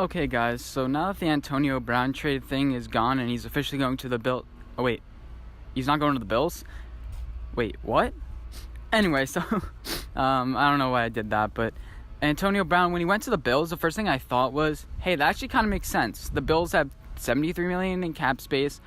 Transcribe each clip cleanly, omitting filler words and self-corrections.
Okay, guys, so now that the Antonio Brown trade thing is gone and he's officially going to the Bill... Oh, wait. He's not going to the Bills? Wait, what? Anyway, so... I don't know why I did that, but... Antonio Brown, when he went to the Bills, the first thing I thought was, hey, that actually kind of makes sense. The Bills have $73 million in cap space.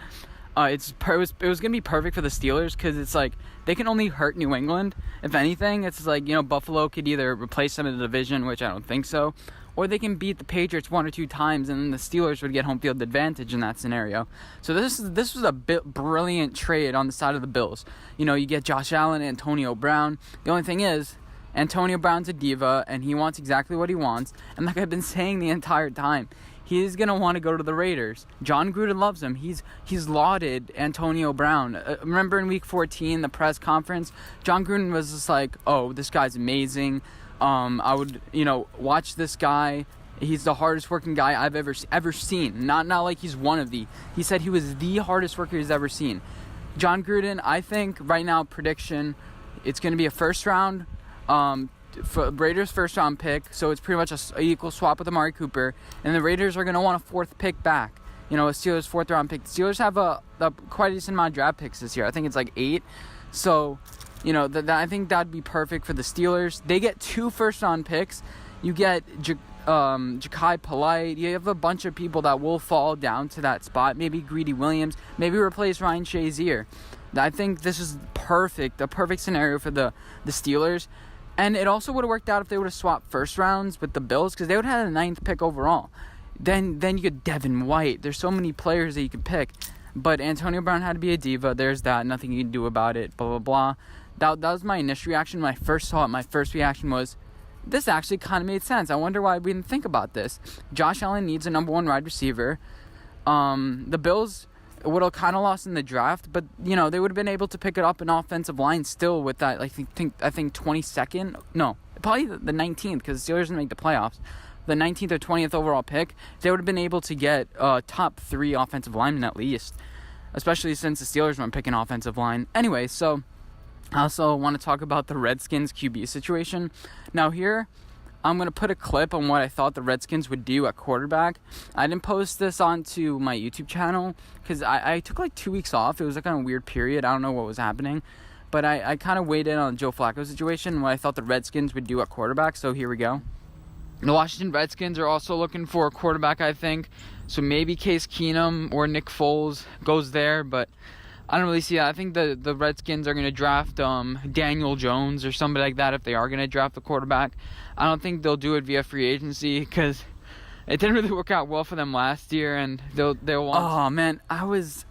It was going to be perfect for the Steelers because it's like they can only hurt New England. If anything, it's like, Buffalo could either replace them in the division, which I don't think so, or they can beat the Patriots one or two times, and then the Steelers would get home field advantage in that scenario. So this was a brilliant trade on the side of the Bills. You get Josh Allen, Antonio Brown. The only thing is, Antonio Brown's a diva, and he wants exactly what he wants. And like I've been saying the entire time, he's going to want to go to the Raiders. John Gruden loves him. He's lauded Antonio Brown. Remember in Week 14, the press conference, John Gruden was just like, oh, this guy's amazing. I would, watch this guy. He's the hardest working guy I've ever seen. Not like he's one of the. He said he was the hardest worker he's ever seen. John Gruden, I think right now, prediction, it's going to be a first round. For Raiders first round pick, so it's pretty much a equal swap with Amari Cooper, and the Raiders are going to want a fourth pick back. A Steelers fourth round pick. The Steelers have a quite a decent amount of draft picks this year. I think it's like 8. So, I think that'd be perfect for the Steelers. They get 2 first round picks. You get Ja'Kai Polite. You have a bunch of people that will fall down to that spot. Maybe Greedy Williams. Maybe replace Ryan Shazier. I think this is perfect. A perfect scenario for the Steelers. And it also would have worked out if they would have swapped first rounds with the Bills, because they would have had a 9th pick overall. Then you get Devin White. There's so many players that you could pick. But Antonio Brown had to be a diva. There's that. Nothing you can do about it. Blah, blah, blah. That was my initial reaction. When I first saw it, my first reaction was, this actually kind of made sense. I wonder why we didn't think about this. Josh Allen needs a number 1 wide receiver. The Bills would have kind of lost in the draft, but they would have been able to pick it up an offensive line still with that. I think 22nd. No, probably the 19th, because the Steelers didn't make the playoffs. The 19th or 20th overall pick, they would have been able to get top 3 offensive linemen at least, especially since the Steelers weren't picking offensive line. Anyway, so I also want to talk about the Redskins QB situation. Now here, I'm going to put a clip on what I thought the Redskins would do at quarterback. I didn't post this onto my YouTube channel because I took like 2 weeks off. It was like kind of a weird period. I don't know what was happening. But I kind of weighed in on the Joe Flacco situation and what I thought the Redskins would do at quarterback. So here we go. The Washington Redskins are also looking for a quarterback, I think. So maybe Case Keenum or Nick Foles goes there, but I don't really see that. I think the Redskins are going to draft Daniel Jones or somebody like that if they are going to draft the quarterback. I don't think they'll do it via free agency because it didn't really work out well for them last year, and they'll want. Oh man, I was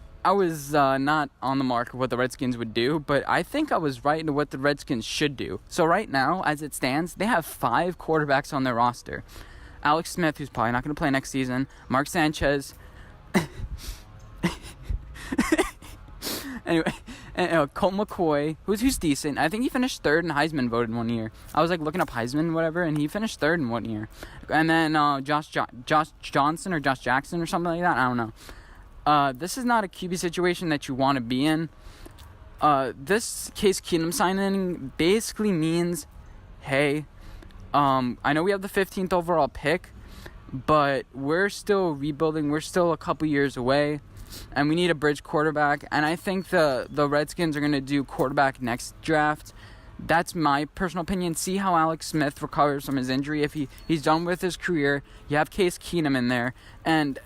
not on the mark of what the Redskins would do, but I think I was right into what the Redskins should do. So right now, as it stands, they have 5 quarterbacks on their roster. Alex Smith, who's probably not going to play next season. Mark Sanchez. Anyway, Colt McCoy, who's decent. I think he finished 3rd in Heisman voted one year. I was like looking up Heisman, whatever, and he finished 3rd in one year. And then Josh Johnson or Josh Jackson or something like that. I don't know. This is not a QB situation that you want to be in. This Case Keenum signing basically means, hey, I know we have the 15th overall pick, but we're still rebuilding. We're still a couple years away. And we need a bridge quarterback. And I think the Redskins are going to do quarterback next draft. That's my personal opinion. See how Alex Smith recovers from his injury. If he's done with his career, you have Case Keenum in there. And,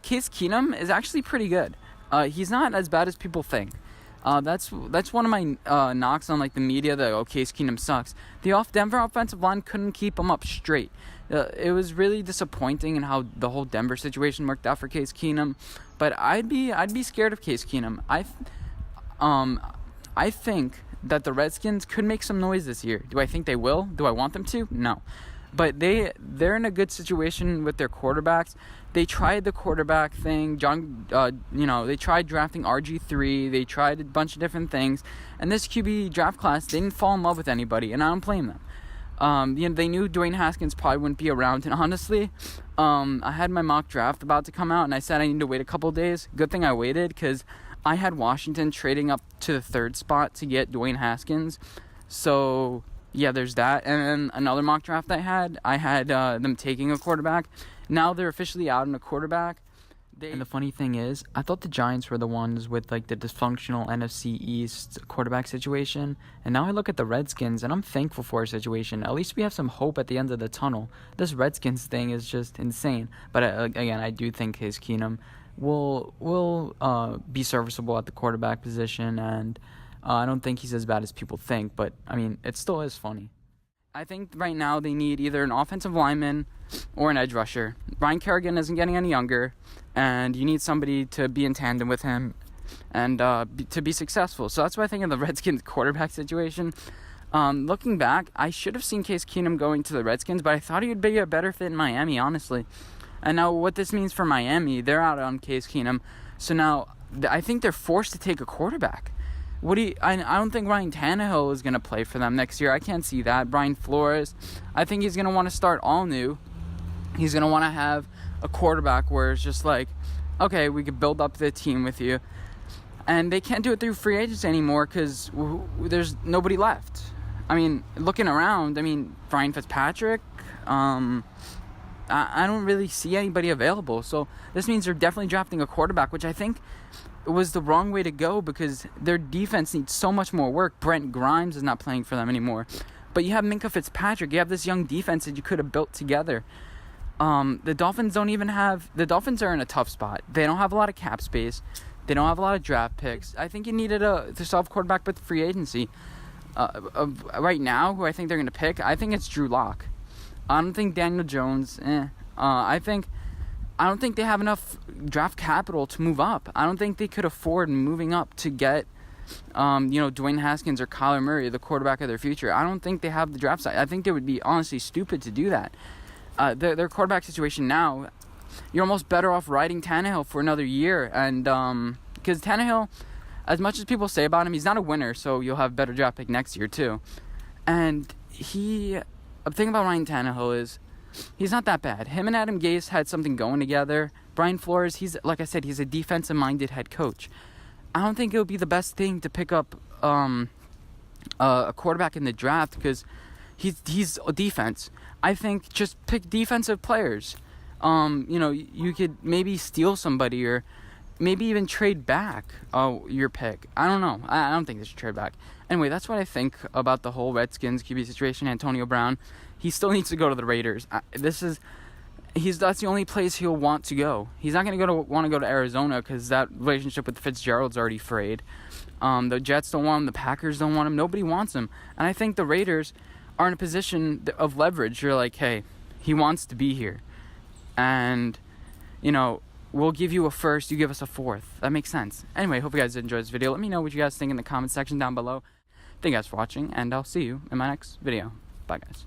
Case Keenum is actually pretty good. He's not as bad as people think. That's one of my knocks on like the media that Case Keenum sucks. The Denver offensive line couldn't keep him up straight. It was really disappointing in how the whole Denver situation worked out for Case Keenum. But I'd be scared of Case Keenum. I think that the Redskins could make some noise this year. Do I think they will? Do I want them to? No. But they're in a good situation with their quarterbacks. They tried the quarterback thing. They tried drafting RG3. They tried a bunch of different things. And this QB draft class, they didn't fall in love with anybody, and I don't blame them. They knew Dwayne Haskins probably wouldn't be around, and honestly, I had my mock draft about to come out, and I said I need to wait a couple days. Good thing I waited, because I had Washington trading up to the 3rd spot to get Dwayne Haskins. So yeah, there's that. And then another mock draft I had them taking a quarterback. Now they're officially out on a quarterback. And the funny thing is, I thought the Giants were the ones with like the dysfunctional NFC East quarterback situation, and now I look at the Redskins and I'm thankful for our situation. At least we have some hope at the end of the tunnel. This Redskins thing is just insane. But again, I do think Case Keenum will be serviceable at the quarterback position, and I don't think he's as bad as people think. But I mean, it still is funny. I think right now they need either an offensive lineman or an edge rusher. Ryan Kerrigan isn't getting any younger, and you need somebody to be in tandem with him and to be successful. So that's why I think of the Redskins quarterback situation. Looking back, I should have seen Case Keenum going to the Redskins, but I thought he would be a better fit in Miami, honestly. And now what this means for Miami, they're out on Case Keenum. So now I think they're forced to take a quarterback. I don't think Ryan Tannehill is going to play for them next year. I can't see that. Brian Flores, I think he's going to want to start all new. He's going to want to have a quarterback where it's just like, okay, we could build up the team with you. And they can't do it through free agents anymore because there's nobody left. I mean, looking around, Brian Fitzpatrick, I don't really see anybody available. So this means they're definitely drafting a quarterback, which I think was the wrong way to go because their defense needs so much more work. Brent Grimes is not playing for them anymore. But you have Minkah Fitzpatrick. You have this young defense that you could have built together. The Dolphins are in a tough spot. They don't have a lot of cap space. They don't have a lot of draft picks. I think you needed to solve quarterback with free agency. Right now, who I think they're going to pick, I think it's Drew Lock. I don't think Daniel Jones. I don't think they have enough draft capital to move up. I don't think they could afford moving up to get, Dwayne Haskins or Kyler Murray, the quarterback of their future. I don't think they have the draft side. I think they would be honestly stupid to do that. Their quarterback situation now, you're almost better off riding Tannehill for another year. And because Tannehill, as much as people say about him, he's not a winner, so you'll have a better draft pick next year too. And the thing about Ryan Tannehill is, he's not that bad. Him and Adam Gase had something going together. Brian Flores, like I said, he's a defensive-minded head coach. I don't think it would be the best thing to pick up a quarterback in the draft because he's a defense. I think just pick defensive players. You could maybe steal somebody or maybe even trade back your pick. I don't know. I don't think they should trade back. Anyway, that's what I think about the whole Redskins QB situation. Antonio Brown, he still needs to go to the Raiders. That's the only place he'll want to go. He's not going to want to go to Arizona because that relationship with Fitzgerald's already frayed. The Jets don't want him. The Packers don't want him. Nobody wants him. And I think the Raiders are in a position of leverage. You're like, hey, he wants to be here. And, we'll give you a first, you give us a fourth. That makes sense. Anyway, hope you guys enjoyed this video. Let me know what you guys think in the comment section down below. Thank you guys for watching, and I'll see you in my next video. Bye, guys.